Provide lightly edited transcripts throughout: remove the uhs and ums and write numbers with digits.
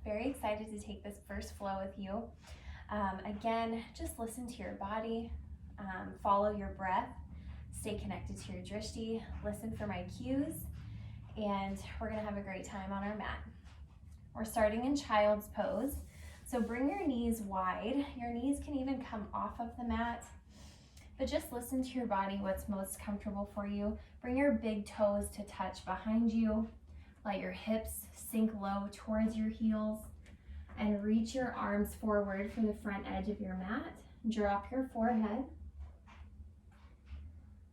Very excited to take this first flow with you. Again, just listen to your body, follow your breath, stay connected to your drishti, listen for my cues, and we're gonna have a great time on our mat. We're starting in child's pose. So bring your knees wide. Your knees can even come off of the mat, but just listen to your body, what's most comfortable for you. Bring your big toes to touch behind you. Let your hips sink low towards your heels and reach your arms forward for the front edge of your mat. Drop your forehead.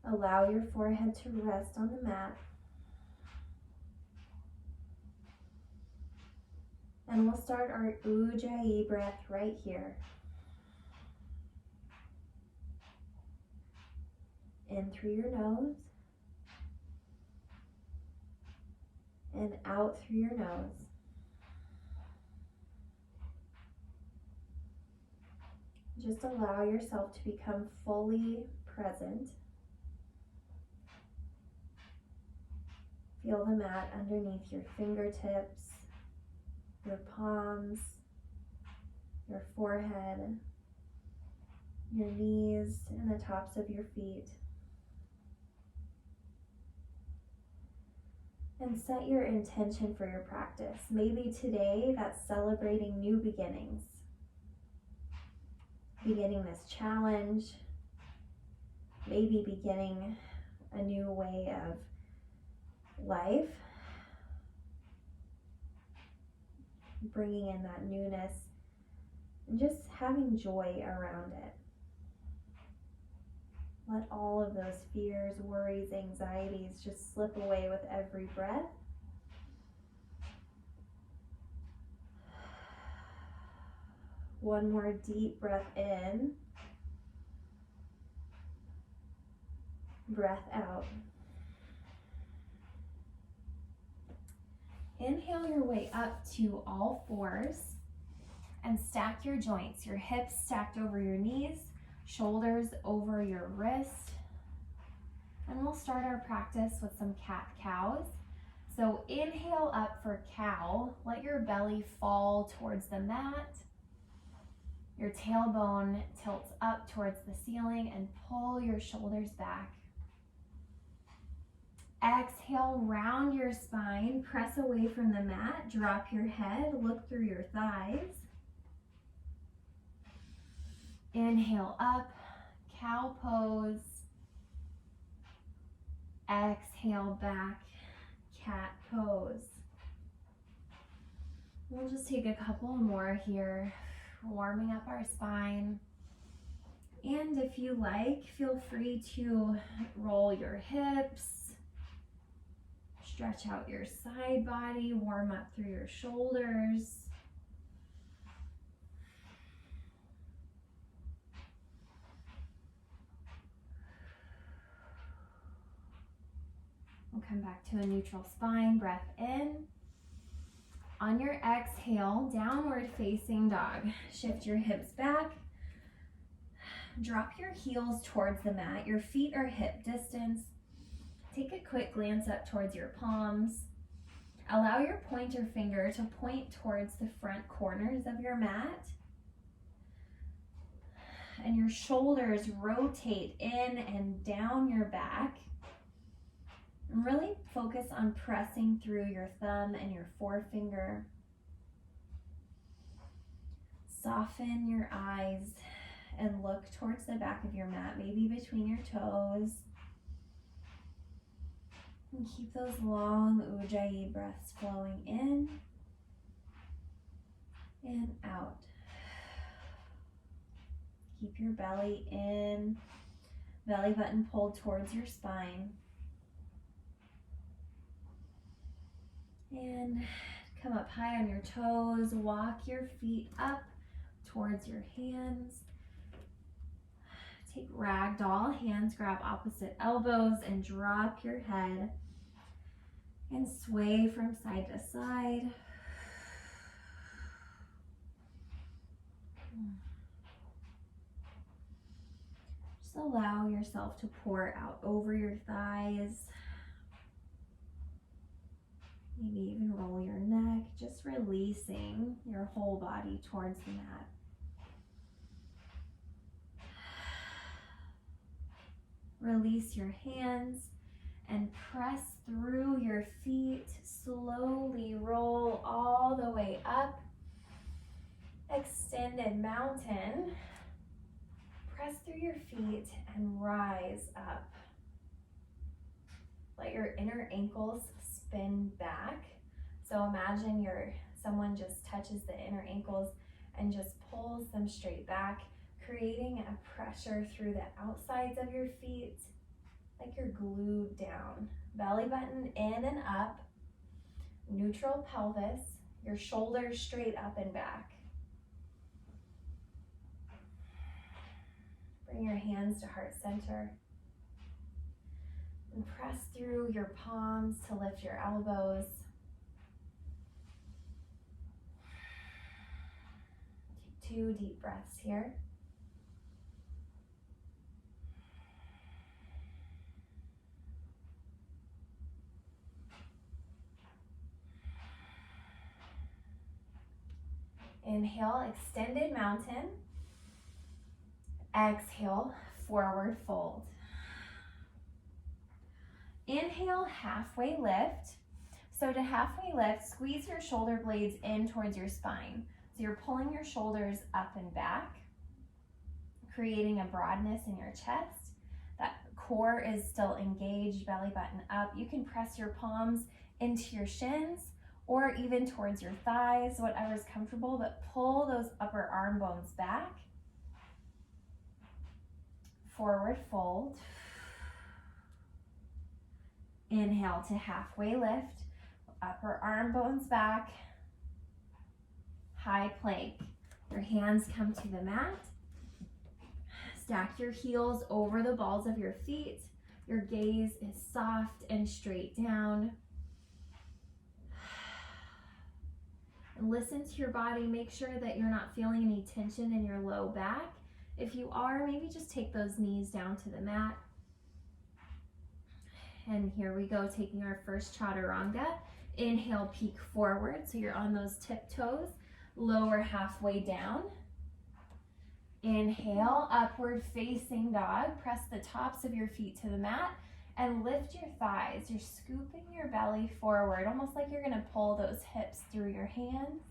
Allow your forehead to rest on the mat. And we'll start our Ujjayi breath right here. In through your nose and out through your nose. Just allow yourself to become fully present. Feel the mat underneath your fingertips, your palms, your forehead, your knees, and the tops of your feet. And set your intention for your practice. Maybe today that's celebrating new beginnings. Beginning this challenge, maybe beginning a new way of life, bringing in that newness and just having joy around it. Let all of those fears, worries, anxieties just slip away with every breath. One more deep breath in. Breath out. Inhale your way up to all fours and stack your joints. Your hips stacked over your knees, shoulders over your wrist. And we'll start our practice with some cat-cows. So inhale up for cow. Let your belly fall towards the mat. Your tailbone tilts up towards the ceiling and pull your shoulders back. Exhale, round your spine, press away from the mat, drop your head, look through your thighs. Inhale up, cow pose. Exhale back, cat pose. We'll just take a couple more here, warming up our spine. And if you like, feel free to roll your hips, stretch out your side body, warm up through your shoulders. We'll come back to a neutral spine, breath in. On your exhale, downward facing dog. Shift your hips back. Drop your heels towards the mat. Your feet are hip distance. Take a quick glance up towards your palms. Allow your pointer finger to point towards the front corners of your mat. And your shoulders rotate in and down your back. And really focus on pressing through your thumb and your forefinger. Soften your eyes and look towards the back of your mat, maybe between your toes. And keep those long Ujjayi breaths flowing in and out. Keep your belly in, belly button pulled towards your spine. And come up high on your toes, walk your feet up towards your hands. Take ragdoll, hands grab opposite elbows and drop your head and sway from side to side. Just allow yourself to pour out over your thighs. Maybe even roll your neck. Just relax releasing your whole body towards the mat. Release your hands and press through your feet. Slowly roll all the way up. Extended mountain. Press through your feet and rise up. Let your inner ankles spin back. So imagine someone just touches the inner ankles and just pulls them straight back, creating a pressure through the outsides of your feet, like you're glued down. Belly button in and up, neutral pelvis, your shoulders straight up and back. Bring your hands to heart center. And press through your palms to lift your elbows. Take 2 deep breaths here. Inhale, extended mountain. Exhale, forward fold. Inhale, halfway lift. So to halfway lift, squeeze your shoulder blades in towards your spine. So you're pulling your shoulders up and back, creating a broadness in your chest. That core is still engaged, belly button up. You can press your palms into your shins or even towards your thighs, whatever's comfortable, but pull those upper arm bones back. Forward fold. Inhale to halfway lift, upper arm bones back, high plank. Your hands come to the mat. Stack your heels over the balls of your feet. Your gaze is soft and straight down. And listen to your body. Make sure that you're not feeling any tension in your low back. If you are, maybe just take those knees down to the mat. And here we go, taking our first chaturanga. Inhale, peek forward, so you're on those tiptoes. Lower halfway down. Inhale, upward facing dog. Press the tops of your feet to the mat and lift your thighs. You're scooping your belly forward, almost like you're gonna pull those hips through your hands.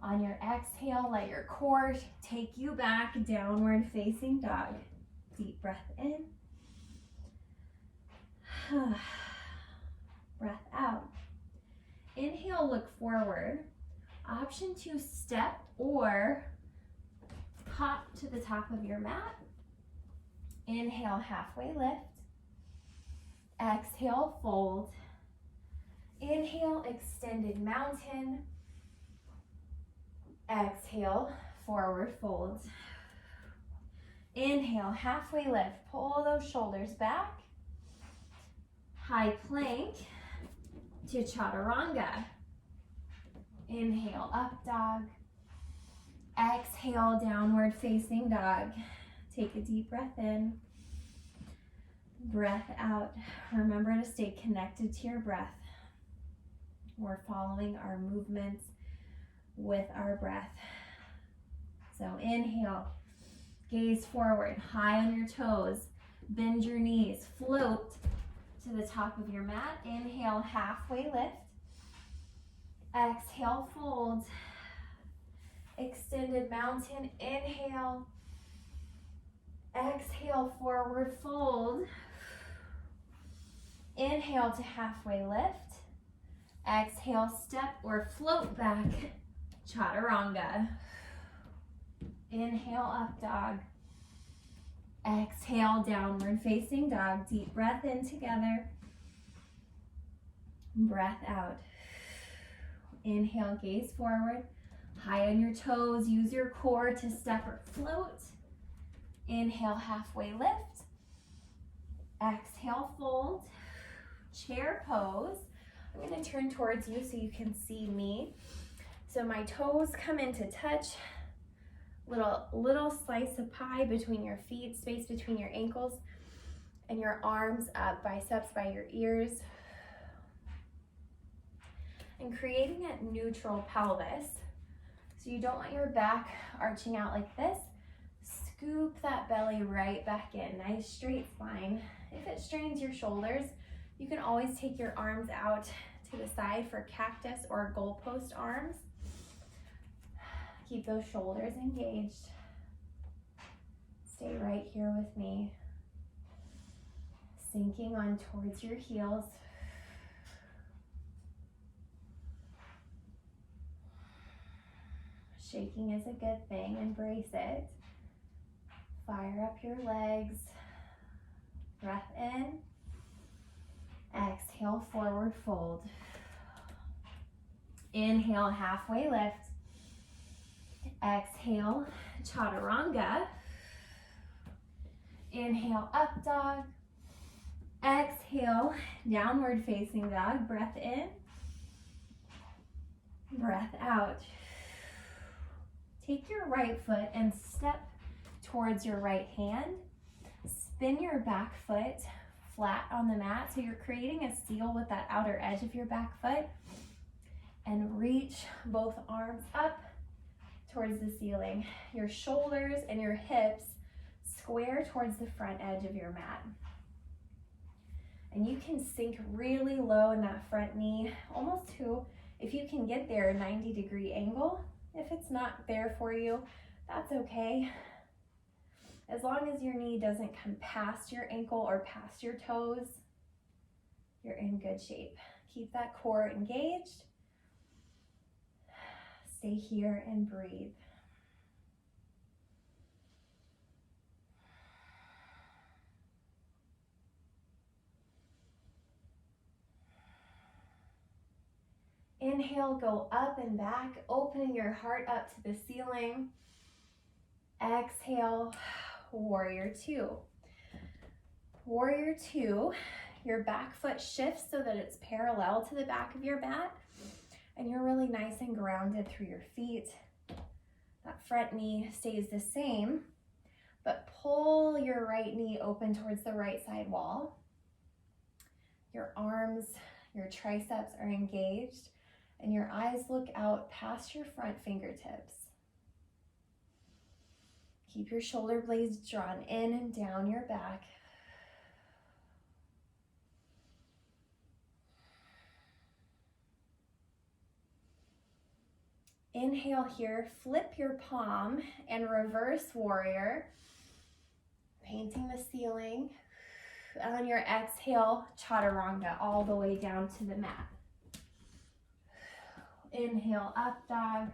On your exhale, let your core take you back, downward facing dog. Deep breath in. Breath out. Inhale, look forward. Option 2, step or hop to the top of your mat. Inhale, halfway lift. Exhale, fold. Inhale, extended mountain. Exhale, forward fold. Inhale, halfway lift. Pull those shoulders back. High plank to chaturanga. Inhale, up dog. Exhale, downward facing dog. Take a deep breath in. Breath out. Remember to stay connected to your breath. We're following our movements with our breath. So inhale, gaze forward, high on your toes. Bend your knees, float to the top of your mat. Inhale, halfway lift. Exhale, fold. Extended mountain, inhale. Exhale, forward fold. Inhale to halfway lift. Exhale, step or float back, chaturanga. Inhale, up dog. Exhale, downward facing dog. Deep breath in together. Breath out. Inhale, gaze forward. High on your toes. Use your core to step or float. Inhale, halfway lift. Exhale, fold. Chair pose. I'm going to turn towards you so you can see me. So my toes come into touch. Little slice of pie between your feet, space between your ankles, and your arms up, biceps by your ears. and creating a neutral pelvis. So you don't want your back arching out like this. Scoop that belly right back in. Nice straight spine. If it strains your shoulders, you can always take your arms out to the side for cactus or goalpost arms. Keep those shoulders engaged. Stay right here with me. Sinking on towards your heels. Shaking is a good thing, embrace it. Fire up your legs. Breath in. Exhale, forward fold. Inhale, halfway lift. Exhale, chaturanga. Inhale, up dog. Exhale, downward facing dog. Breath in. Breath out. Take your right foot and step towards your right hand. Spin your back foot flat on the mat, so you're creating a seal with that outer edge of your back foot. And reach both arms up towards the ceiling. Your shoulders and your hips square towards the front edge of your mat. And you can sink really low in that front knee, almost to, if you can get there, a 90-degree angle. If it's not there for you, that's okay. As long as your knee doesn't come past your ankle or past your toes, you're in good shape. Keep that core engaged. Stay here and breathe. Inhale, go up and back, opening your heart up to the ceiling. Exhale, warrior two. Warrior two, your back foot shifts so that it's parallel to the back of your mat, and you're really nice and grounded through your feet. That front knee stays the same, but pull your right knee open towards the right side wall. Your arms, your triceps are engaged, and your eyes look out past your front fingertips. Keep your shoulder blades drawn in and down your back. Inhale here, flip your palm and reverse warrior, painting the ceiling. On your exhale, chaturanga, all the way down to the mat. Inhale, up dog.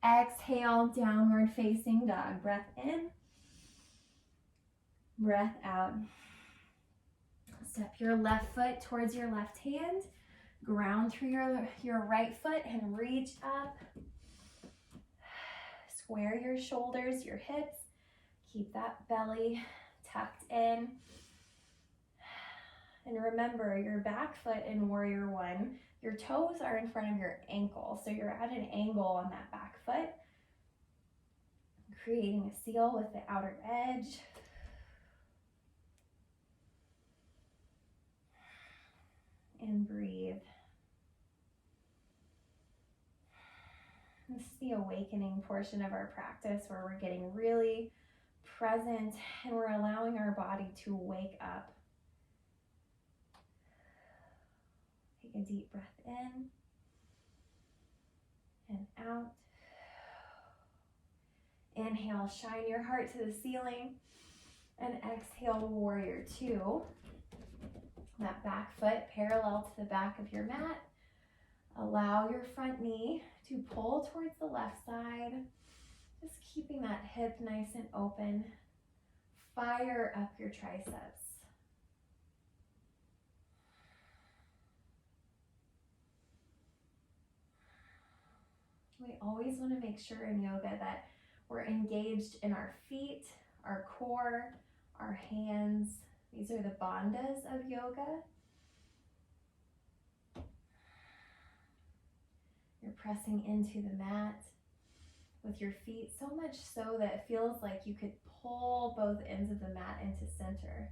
Exhale, downward facing dog. Breath in, breath out. Step your left foot towards your left hand. Ground through your right foot and reach up. Square your shoulders, your hips. Keep that belly tucked in. And remember, your back foot in warrior one, your toes are in front of your ankle, so you're at an angle on that back foot, creating a seal with the outer edge. And breathe. This is the awakening portion of our practice, where we're getting really present and we're allowing our body to wake up. Take a deep breath in and out. Inhale, shine your heart to the ceiling, and exhale, warrior two. That back foot parallel to the back of your mat. Allow your front knee to pull towards the left side, just keeping that hip nice and open. Fire up your triceps. We always want to make sure in yoga that we're engaged in our feet, our core, our hands. These are the bandhas of yoga. You're pressing into the mat with your feet, so much so that it feels like you could pull both ends of the mat into center.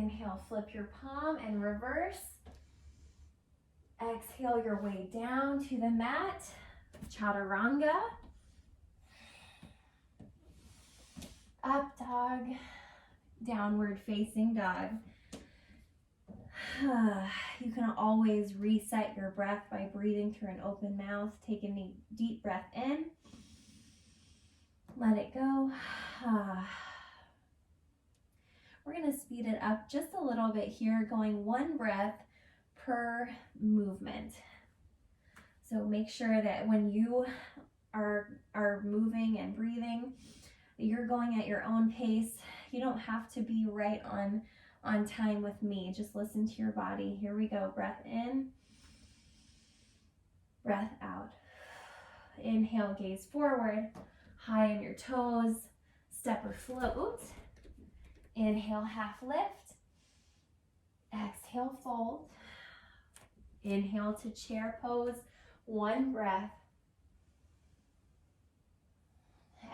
Inhale, flip your palm and reverse. Exhale your way down to the mat, chaturanga. Up dog, downward facing dog. You can always reset your breath by breathing through an open mouth. Take a deep breath in. Let it go. We're going to speed it up just a little bit here, going one breath per movement. So make sure that when you are moving and breathing, that you're going at your own pace. You don't have to be right on time with me. Just listen to your body. Here we go. Breath in, breath out. Inhale, gaze forward, high on your toes, step or float. Inhale, half lift. Exhale, fold. Inhale to chair pose, one breath.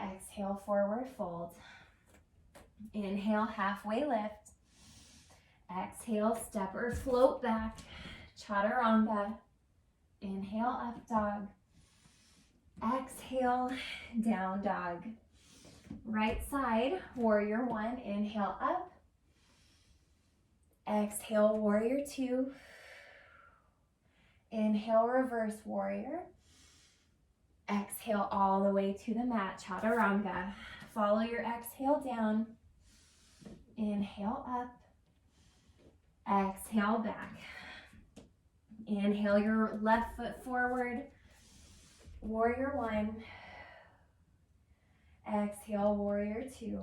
Exhale, forward fold. Inhale, halfway lift. Exhale, step or float back, chaturanga. Inhale, up dog. Exhale, down dog. Right side, warrior one. Inhale, up. Exhale, warrior two. Inhale, reverse warrior. Exhale all the way to the mat, chaturanga. Follow your exhale down. Inhale up. Exhale back. Inhale your left foot forward. Warrior one. Exhale, warrior two.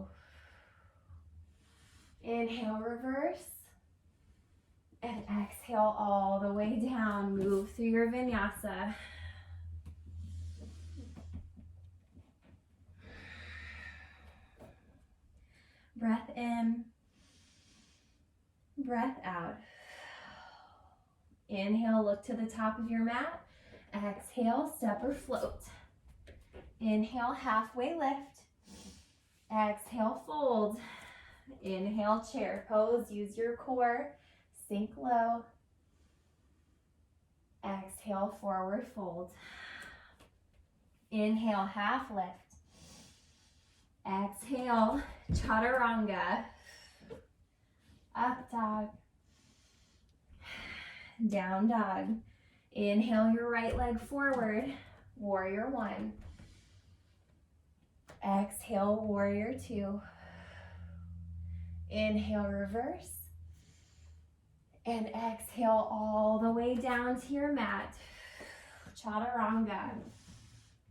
Inhale, reverse. And exhale all the way down. Move through your vinyasa. Breath in, breath out. Inhale, look to the top of your mat. Exhale, step or float. Inhale, halfway lift. Exhale, fold. Inhale, chair pose. Use your core. Sink low. Exhale, forward fold. Inhale, half lift. Exhale, chaturanga. Up dog. Down dog. Inhale your right leg forward. Warrior one. Exhale, warrior two. Inhale, reverse. And exhale all the way down to your mat. Chaturanga.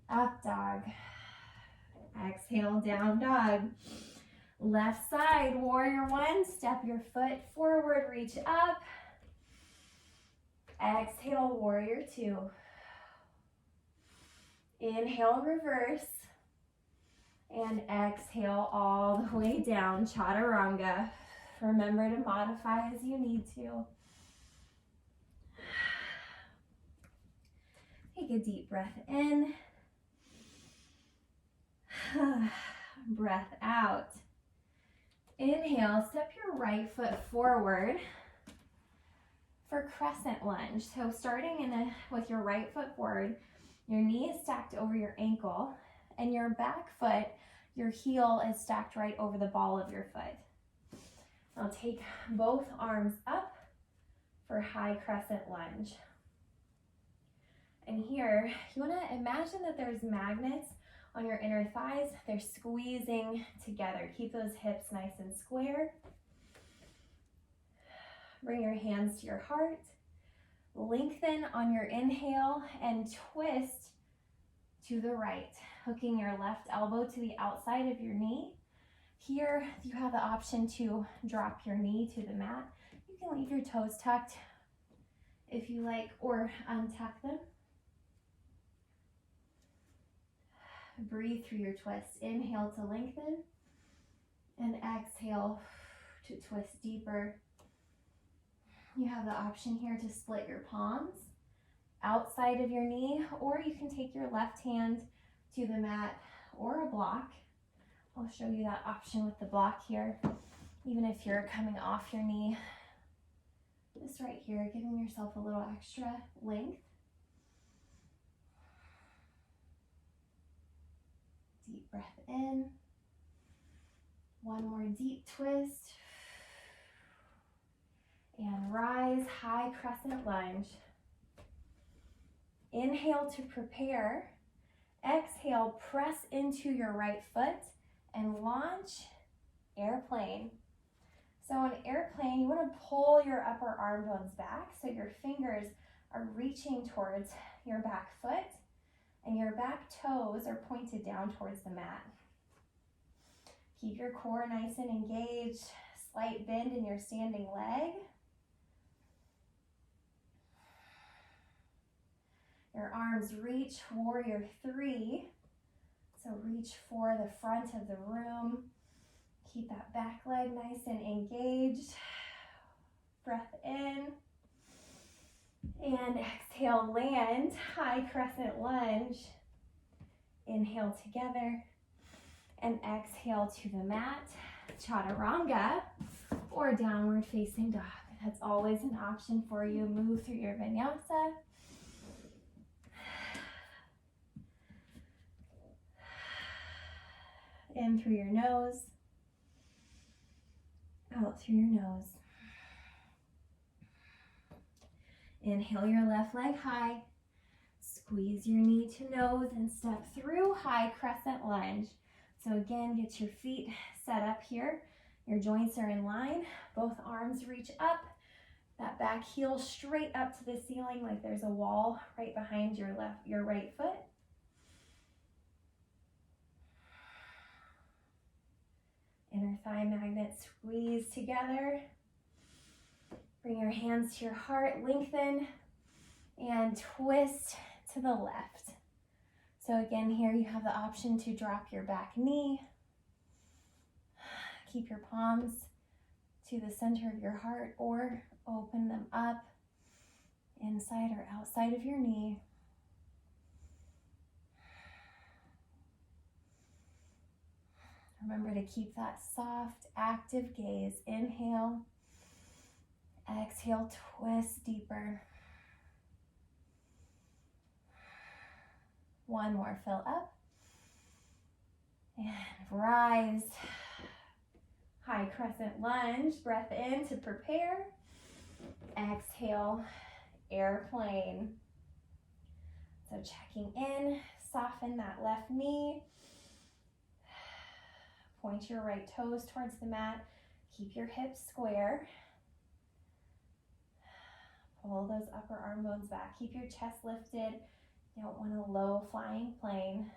Up dog. Exhale, down dog. Left side, warrior one. Step your foot forward, reach up. Exhale, warrior two. Inhale, reverse. And exhale all the way down, chaturanga. Remember to modify as you need to. Take a deep breath in. Breath out. Inhale, step your right foot forward for crescent lunge. So starting with your right foot forward, your knee is stacked over your ankle, and your back foot, your heel is stacked right over the ball of your foot. Now take both arms up for high crescent lunge. And here, you want to imagine that there's magnets on your inner thighs. They're squeezing together. Keep those hips nice and square. Bring your hands to your heart. Lengthen on your inhale and twist to the right, hooking your left elbow to the outside of your knee. Here, you have the option to drop your knee to the mat. You can leave your toes tucked if you like, or untuck them. Breathe through your twist. Inhale to lengthen, and exhale to twist deeper. You have the option here to split your palms outside of your knee, or you can take your left hand to the mat or a block. I'll show you that option with the block here. Even if you're coming off your knee, just right here, giving yourself a little extra length. Deep breath in. One more deep twist. And rise, high crescent lunge. Inhale to prepare. Exhale, press into your right foot and launch airplane. So in airplane, you want to pull your upper arm bones back so your fingers are reaching towards your back foot and your back toes are pointed down towards the mat. Keep your core nice and engaged. Slight bend in your standing leg. Your arms reach, warrior three. So reach for the front of the room. Keep that back leg nice and engaged. Breath in. And exhale, land, high crescent lunge. Inhale together. And exhale to the mat. Chaturanga or downward facing dog. That's always an option for you. Move through your vinyasa. In through your nose, out through your nose. Inhale your left leg high, squeeze your knee to nose and step through high crescent lunge. So again, get your feet set up here. Your joints are in line, both arms reach up, that back heel straight up to the ceiling like there's a wall right behind your right foot. Inner thigh magnet squeeze together. Bring your hands to your heart, lengthen, and twist to the left. So again, here you have the option to drop your back knee. Keep your palms to the center of your heart or open them up inside or outside of your knee. Remember to keep that soft, active gaze. Inhale, exhale, twist deeper. One more, fill up. And rise. High crescent lunge, breath in to prepare. Exhale, airplane. So checking in, soften that left knee. Point your right toes towards the mat. Keep your hips square. Pull those upper arm bones back. Keep your chest lifted. You don't want a low flying plane.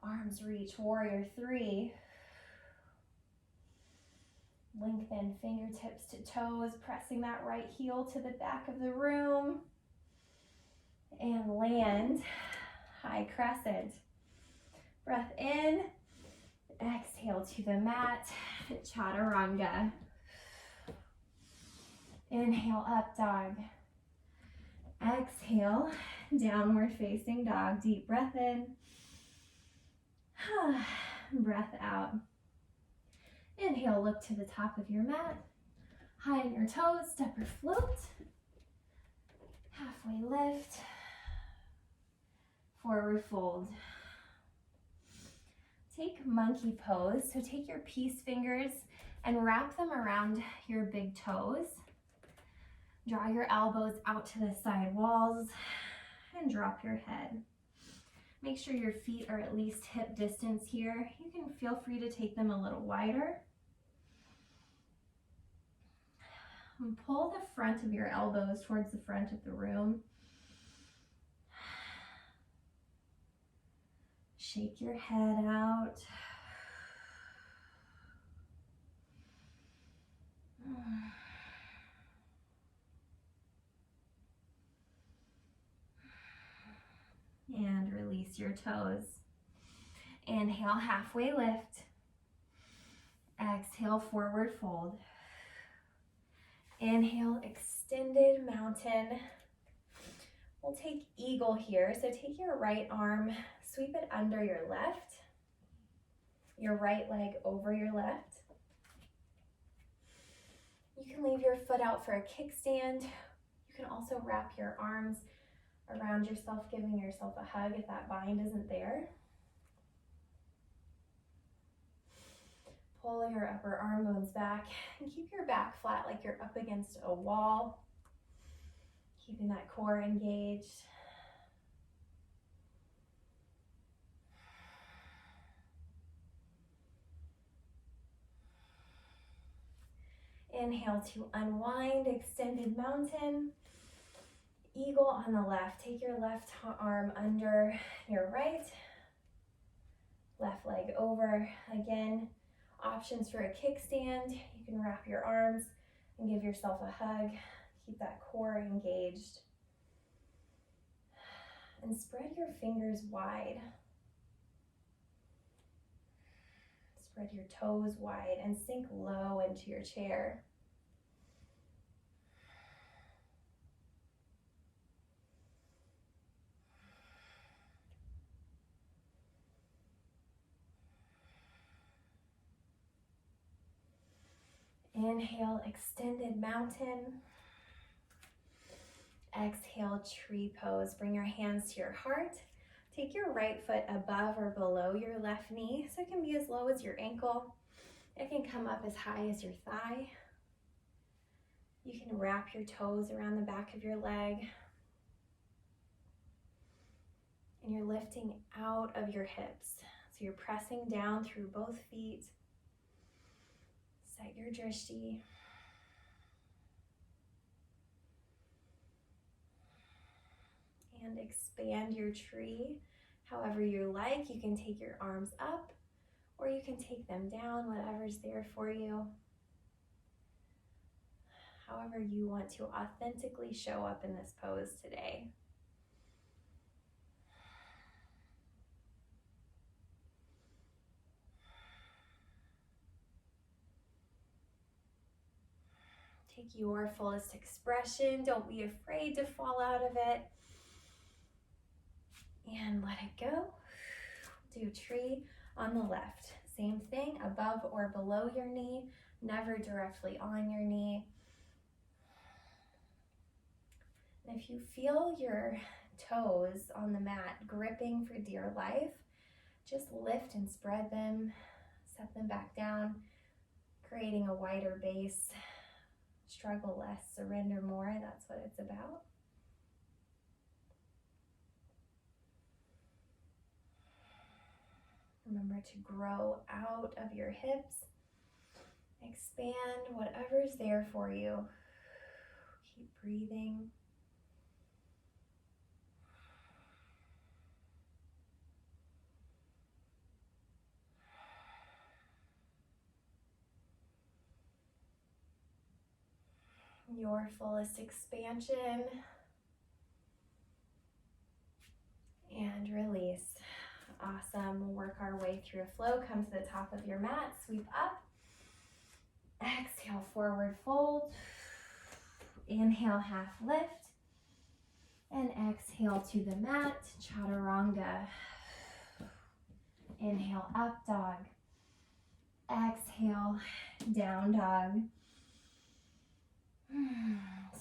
Arms reach, warrior three. Lengthen fingertips to toes, pressing that right heel to the back of the room. And land. High crescent. Breath in. Exhale to the mat. Chaturanga. Inhale, up dog. Exhale, downward facing dog. Deep breath in. Breath out. Inhale, look to the top of your mat. High on your toes, step or float. Halfway lift. Forward fold. Take monkey pose. So take your peace fingers and wrap them around your big toes. Draw your elbows out to the side walls and drop your head. Make sure your feet are at least hip distance here. You can feel free to take them a little wider. And pull the front of your elbows towards the front of the room. Shake your head out. And release your toes. Inhale, halfway lift. Exhale, forward fold. Inhale, extended mountain. We'll take eagle here. So take your right arm, sweep it under your left. your right leg over your left. You can leave your foot out for a kickstand. You can also wrap your arms around yourself, giving yourself a hug if that bind isn't there. Pull your upper arm bones back and keep your back flat like you're up against a wall, keeping that core engaged. Inhale to unwind, extended mountain. Eagle on the left. Take your left arm under your right. Left leg over. Again, options for a kickstand. You can wrap your arms and give yourself a hug. Keep that core engaged. And spread your fingers wide. Spread your toes wide and sink low into your chair. Inhale, extended mountain. Exhale, tree pose. Bring your hands to your heart. Take your right foot above or below your left knee. So it can be as low as your ankle. It can come up as high as your thigh. You can wrap your toes around the back of your leg. And you're lifting out of your hips. So you're pressing down through both feet. Set your drishti. And expand your tree however you like. You can take your arms up or you can take them down, whatever's there for you. However you want to authentically show up in this pose today. Take your fullest expression. Don't be afraid to fall out of it. And let it go. Do tree on the left. Same thing, above or below your knee, never directly on your knee. And if you feel your toes on the mat gripping for dear life, just lift and spread them, set them back down, creating a wider base. Struggle less, surrender more, that's what it's about. Remember to grow out of your hips. Expand whatever's there for you. Keep breathing. Your fullest expansion. And release. Awesome. We'll work our way through a flow. Come to the top of your mat. Sweep up. Exhale, forward fold. Inhale, half lift. And exhale to the mat. Chaturanga. Inhale, up dog. Exhale, down dog.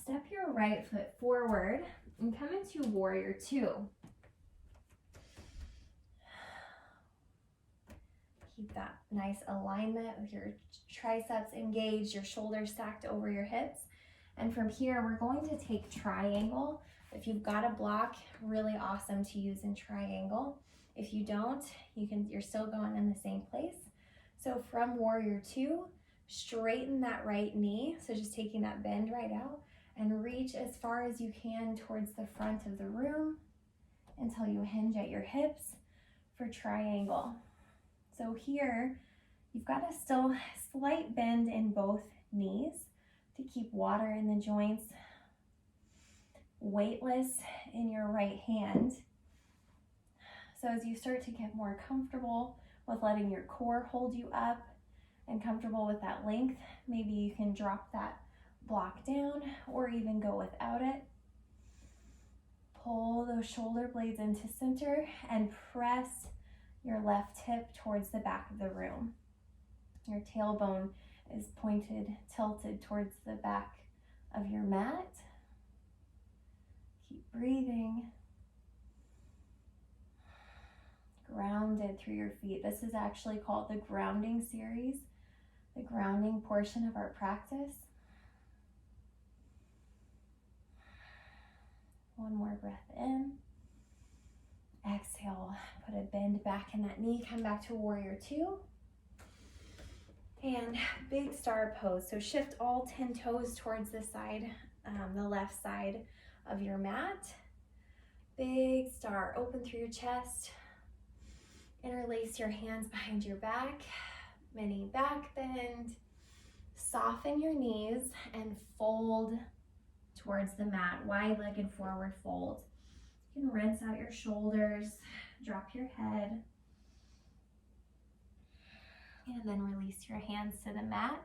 Step your right foot forward and come into warrior two. Keep that nice alignment with your triceps engaged, your shoulders stacked over your hips. And from here, we're going to take triangle. If you've got a block, really awesome to use in triangle. If you don't, you're still going in the same place. So from warrior two, straighten that right knee. So just taking that bend right out and reach as far as you can towards the front of the room until you hinge at your hips for triangle. So here, you've got a still slight bend in both knees to keep water in the joints, weightless in your right hand. So as you start to get more comfortable with letting your core hold you up and comfortable with that length, maybe you can drop that block down or even go without it. Pull those shoulder blades into center and press your left hip towards the back of the room. Your tailbone is pointed, tilted towards the back of your mat. Keep breathing. Grounded through your feet. This is actually called the grounding series, the grounding portion of our practice. One more breath in. Exhale, put a bend back in that knee, come back to warrior two. And big star pose. So shift all 10 toes towards the side, the left side of your mat. Big star, open through your chest. Interlace your hands behind your back, mini back bend. Soften your knees and fold towards the mat, wide-legged forward fold. You can rinse out your shoulders, drop your head, and then release your hands to the mat.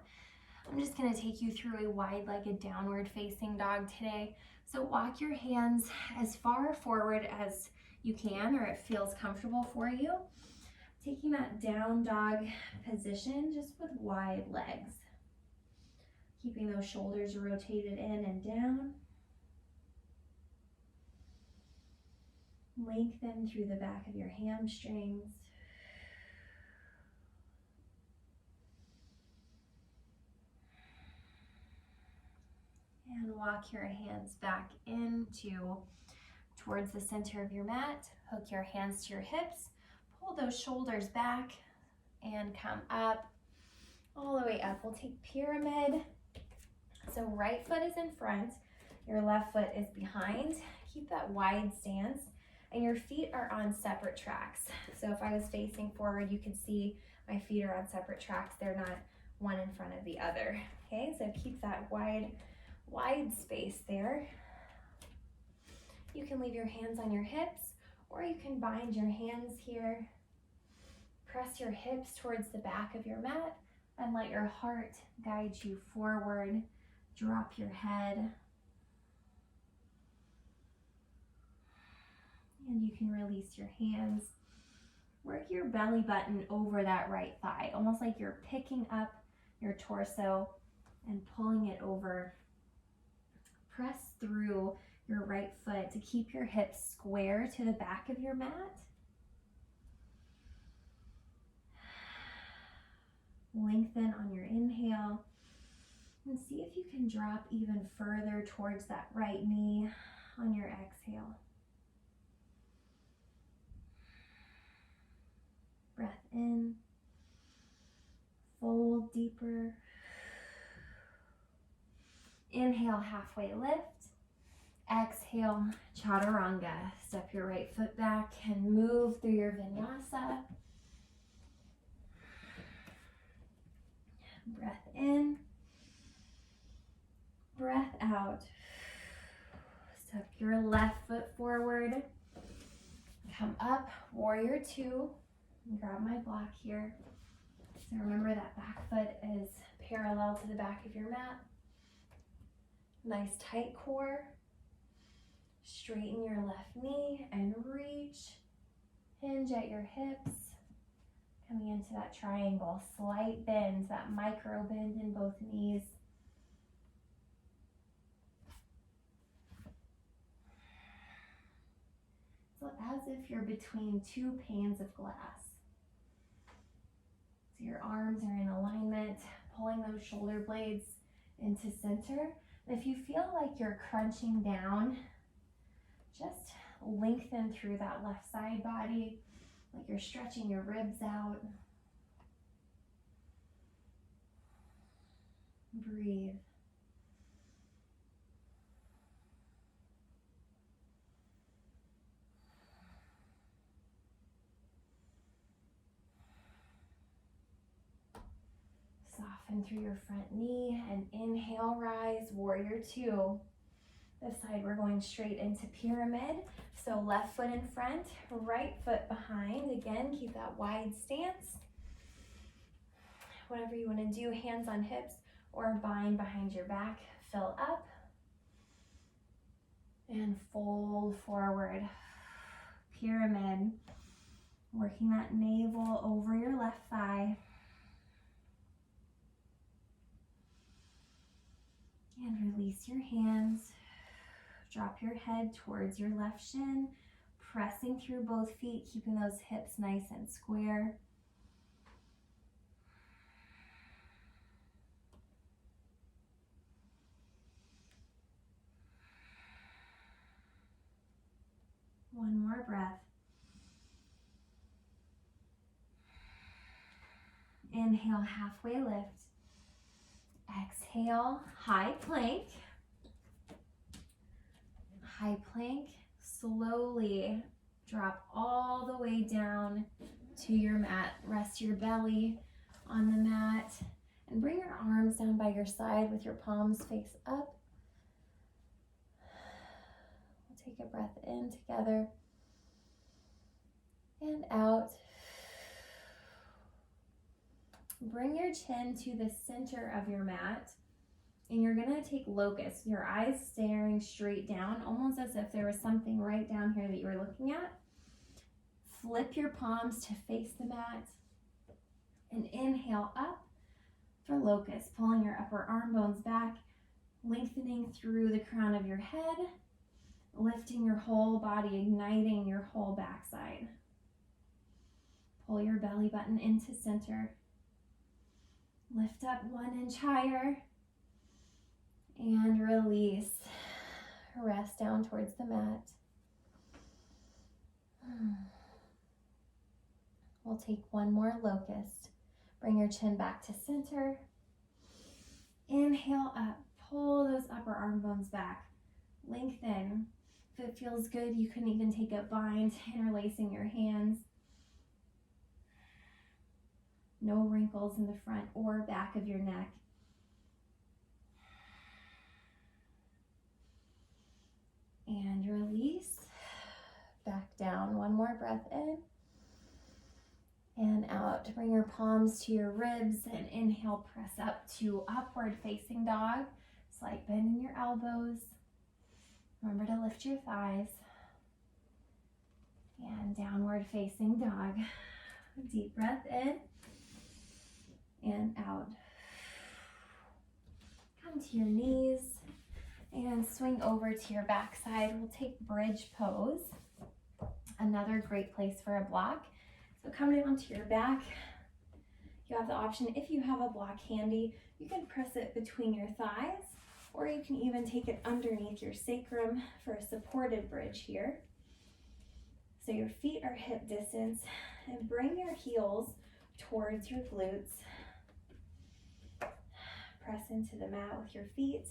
I'm just going to take you through a wide-legged downward facing dog today. So walk your hands as far forward as you can, or it feels comfortable for you. Taking that down dog position just with wide legs. Keeping those shoulders rotated in and down. Lengthen through the back of your hamstrings. And walk your hands back towards the center of your mat. Hook your hands to your hips. Pull those shoulders back and come up, all the way up. We'll take pyramid. So right foot is in front, your left foot is behind. Keep that wide stance, and your feet are on separate tracks. So if I was facing forward, you could see my feet are on separate tracks. They're not one in front of the other. Okay, so keep that wide space there. You can leave your hands on your hips, or you can bind your hands here. Press your hips towards the back of your mat and let your heart guide you forward. Drop your head. And you can release your hands. Work your belly button over that right thigh, almost like you're picking up your torso and pulling it over. Press through your right foot to keep your hips square to the back of your mat. Lengthen on your inhale, and see if you can drop even further towards that right knee on your exhale. Breath in, fold deeper. Inhale, halfway lift. Exhale, chaturanga. Step your right foot back and move through your vinyasa. Breath in, breath out. Step your left foot forward. Come up, warrior two. Grab my block here. So remember that back foot is parallel to the back of your mat. Nice tight core. Straighten your left knee and reach. Hinge at your hips. Coming into that triangle, slight bend, that micro bend in both knees. So as if you're between two panes of glass. So your arms are in alignment, pulling those shoulder blades into center. And if you feel like you're crunching down, just lengthen through that left side body, like you're stretching your ribs out. Breathe. Soften through your front knee and inhale, rise, warrior two. This side we're going straight into pyramid. So left foot in front, right foot behind. Again, keep that wide stance. Whatever you want to do, hands on hips or bind behind your back. Fill up and fold forward. Pyramid. Working that navel over your left thigh. And release your hands. Drop your head towards your left shin, pressing through both feet, keeping those hips nice and square. One more breath. Inhale, halfway lift. Exhale, high plank. High plank, slowly drop all the way down to your mat. Rest your belly on the mat and bring your arms down by your side with your palms face up. We'll take a breath in together and out. Bring your chin to the center of your mat. And you're gonna take locust, your eyes staring straight down, almost as if there was something right down here that you were looking at. Flip your palms to face the mat and inhale up for locust, pulling your upper arm bones back, lengthening through the crown of your head, lifting your whole body, igniting your whole backside. Pull your belly button into center. Lift up 1 inch higher. And release. Rest down towards the mat. We'll take one more locust. Bring your chin back to center. Inhale up. Pull those upper arm bones back. Lengthen. If it feels good, you can even take a bind, interlacing your hands. No wrinkles in the front or back of your neck. And release, back down. One more breath in and out. Bring your palms to your ribs and inhale, press up to upward facing dog. Slight bend in your elbows. Remember to lift your thighs. And downward facing dog. Deep breath in and out. Come to your knees. And swing over to your backside. We'll take bridge pose. Another great place for a block. So come down to your back. You have the option, if you have a block handy, you can press it between your thighs, or you can even take it underneath your sacrum for a supported bridge here. So your feet are hip distance, and bring your heels towards your glutes. Press into the mat with your feet.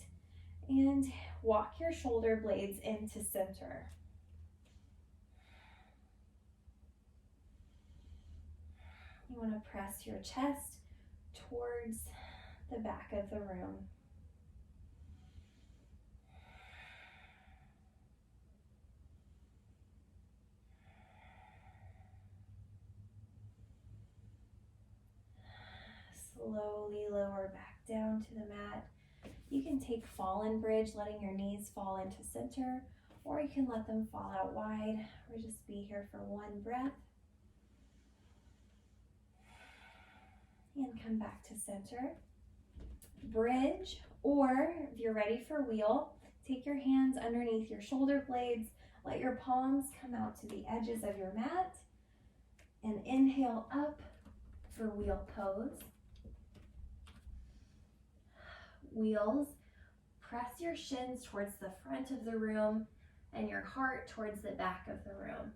And walk your shoulder blades into center. You want to press your chest towards the back of the room. Slowly lower back down to the mat. You can take fallen bridge, letting your knees fall into center, or you can let them fall out wide, or just be here for one breath. And come back to center. Bridge, or if you're ready for wheel, take your hands underneath your shoulder blades, let your palms come out to the edges of your mat, and inhale up for wheel pose. Wheels, press your shins towards the front of the room and your heart towards the back of the room.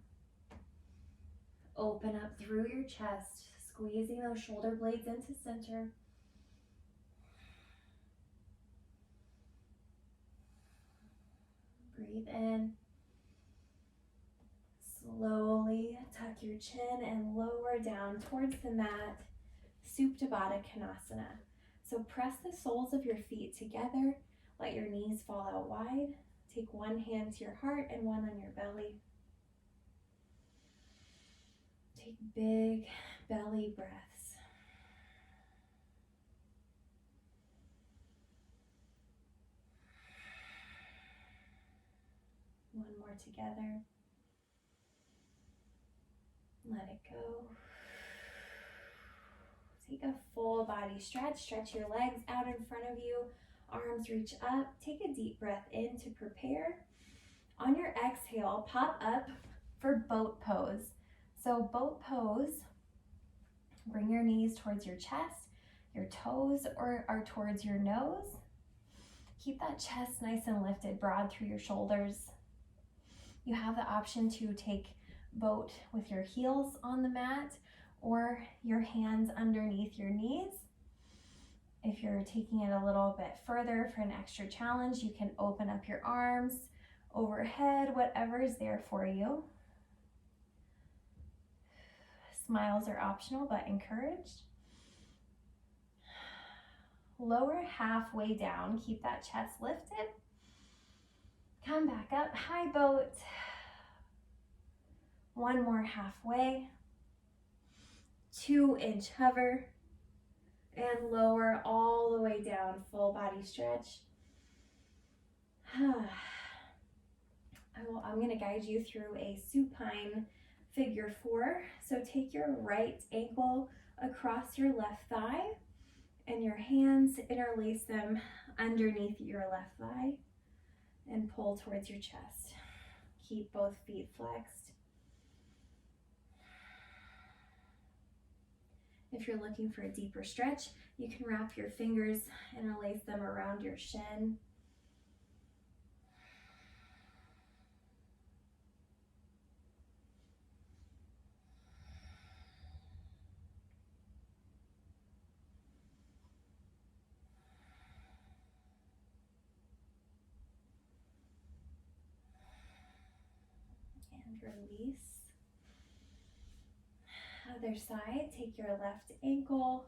Open up through your chest, squeezing those shoulder blades into center. Breathe in. Slowly tuck your chin and lower down towards the mat, Supta Baddha Konasana. So press the soles of your feet together, let your knees fall out wide. Take one hand to your heart and one on your belly. Take big belly breaths. One more together. Let it go. Take a full body stretch. Stretch your legs out in front of you. Arms reach up. Take a deep breath in to prepare. On your exhale, pop up for boat pose. So boat pose, bring your knees towards your chest. Your toes are towards your nose. Keep that chest nice and lifted, broad through your shoulders. You have the option to take boat with your heels on the mat or your hands underneath your knees. If you're taking it a little bit further for an extra challenge, you can open up your arms overhead, whatever is there for you. Smiles are optional but encouraged. Lower halfway down, keep that chest lifted. Come back up, high boat. One more halfway. 2-inch hover. And lower all the way down, full body stretch. I'm going to guide you through a supine figure 4. So take your right ankle across your left thigh and your hands, interlace them underneath your left thigh and pull towards your chest. Keep both feet flexed. If you're looking for a deeper stretch, you can wrap your fingers, interlace them around your shin. And release. Other side, take your left ankle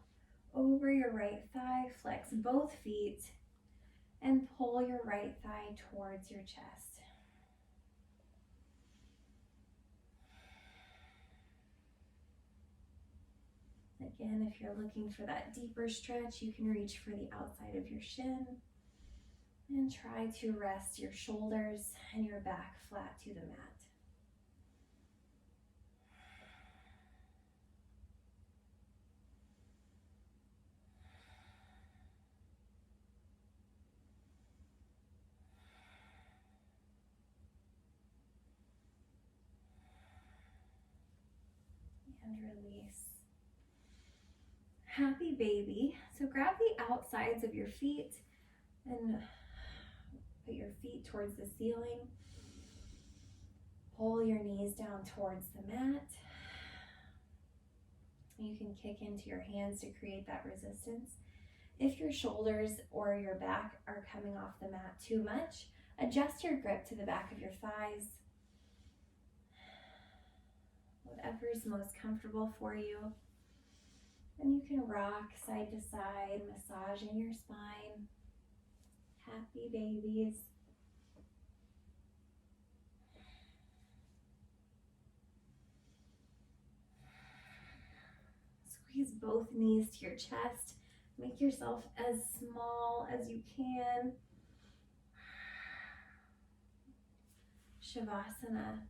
over your right thigh, flex both feet, and pull your right thigh towards your chest. Again, if you're looking for that deeper stretch, you can reach for the outside of your shin and try to rest your shoulders and your back flat to the mat. And release. Happy baby. So grab the outsides of your feet and put your feet towards the ceiling. Pull your knees down towards the mat. You can kick into your hands to create that resistance. If your shoulders or your back are coming off the mat too much, adjust your grip to the back of your thighs. Whatever is most comfortable for you. And you can rock side to side, massaging your spine. Happy babies. Squeeze both knees to your chest. Make yourself as small as you can. Shavasana.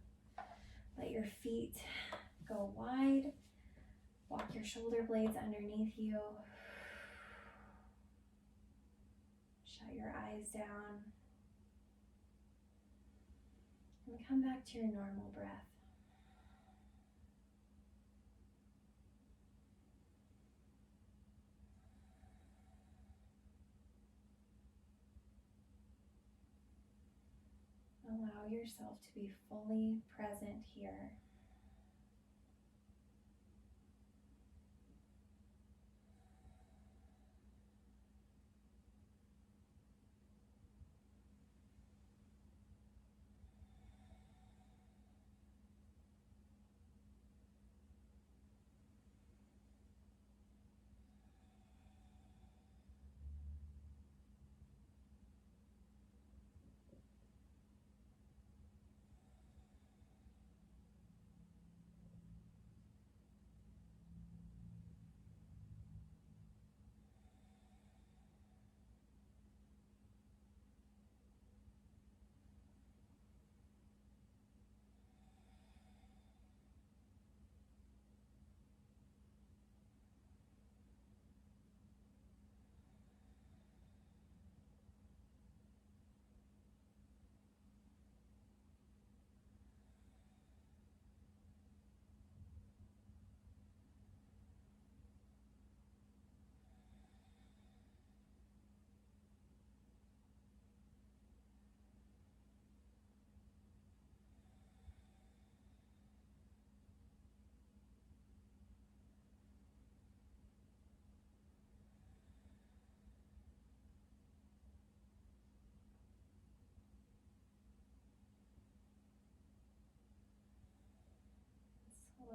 Let your feet go wide. Walk your shoulder blades underneath you. Shut your eyes down. And come back to your normal breath. Allow yourself to be fully present here.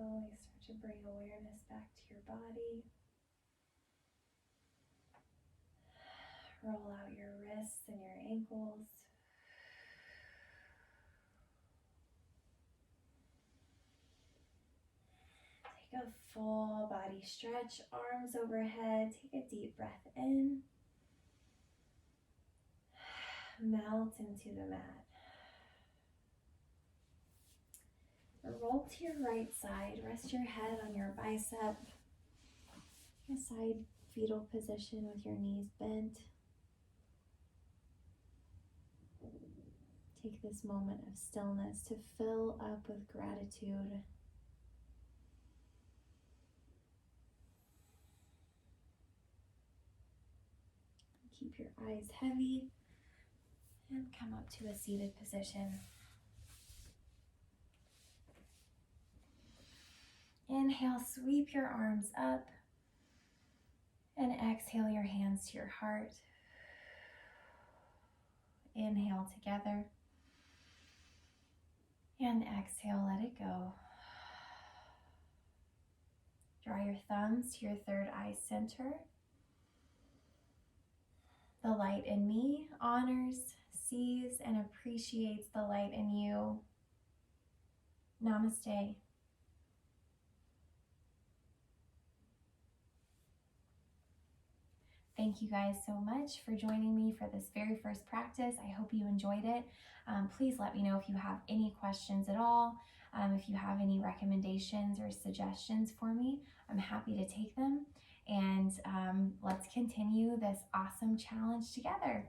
Slowly start to bring awareness back to your body. Roll out your wrists and your ankles. Take a full body stretch, arms overhead. Take a deep breath in. Melt into the mat. Roll to your right side. Rest your head on your bicep. A side fetal position with your knees bent. Take this moment of stillness to fill up with gratitude. Keep your eyes heavy and come up to a seated position. Inhale, sweep your arms up, and exhale your hands to your heart. Inhale together, and exhale, let it go. Draw your thumbs to your third eye center. The light in me honors, sees, and appreciates the light in you. Namaste. Thank you guys so much for joining me for this very first practice. I hope you enjoyed it. Please let me know if you have any questions at all. If you have any recommendations or suggestions for me, I'm happy to take them. And let's continue this awesome challenge together.